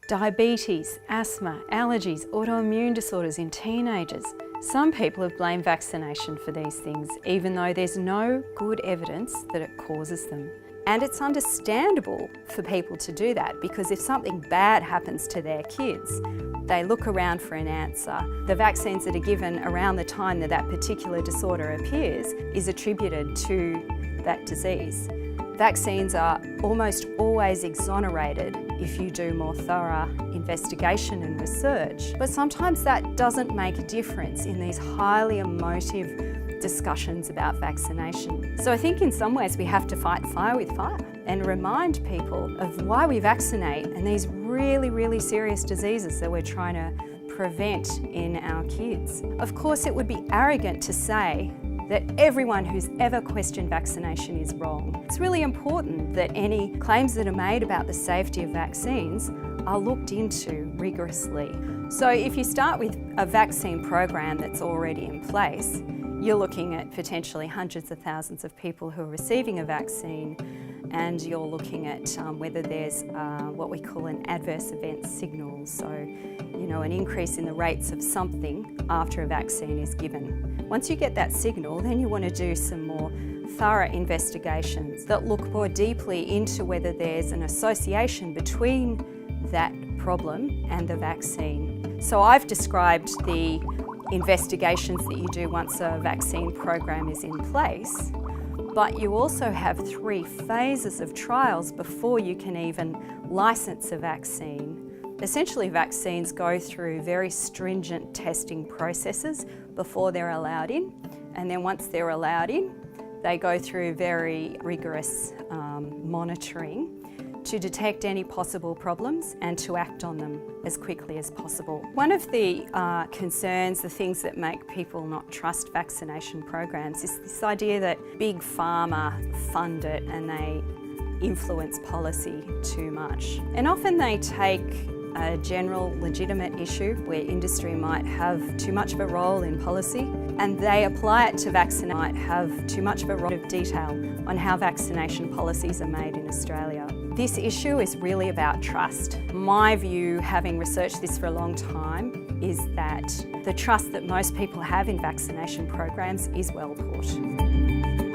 Diabetes, asthma, allergies, autoimmune disorders in teenagers. Some people have blamed vaccination for these things, even though there's no good evidence that it causes them. And it's understandable for people to do that, because if something bad happens to their kids, they look around for an answer. The vaccines that are given around the time that that particular disorder appears is attributed to that disease. Vaccines are almost always exonerated if you do more thorough investigation and research, but sometimes that doesn't make a difference in these highly emotive discussions about vaccination. So I think in some ways we have to fight fire with fire and remind people of why we vaccinate and these really, really serious diseases that we're trying to prevent in our kids. Of course, it would be arrogant to say that everyone who's ever questioned vaccination is wrong. It's really important that any claims that are made about the safety of vaccines are looked into rigorously. So if you start with a vaccine program that's already in place, you're looking at potentially hundreds of thousands of people who are receiving a vaccine, and you're looking at whether there's what we call an adverse event signal, so an increase in the rates of something after a vaccine is given. Once you get that signal, then you want to do some more thorough investigations that look more deeply into whether there's an association between that problem and the vaccine. So I've described the investigations that you do once a vaccine program is in place, but you also have 3 phases of trials before you can even license a vaccine. Essentially, vaccines go through very stringent testing processes before they're allowed in, and then once they're allowed in, they go through very rigorous monitoring to detect any possible problems and to act on them as quickly as possible. One of the concerns, the things that make people not trust vaccination programs, is this idea that big pharma fund it and they influence policy too much. And often they take a general legitimate issue where industry might have too much of a role in policy, and they apply it to vaccination, might have too much of a role of detail on how vaccination policies are made in Australia. This issue is really about trust. My view, having researched this for a long time, is that the trust that most people have in vaccination programs is well put.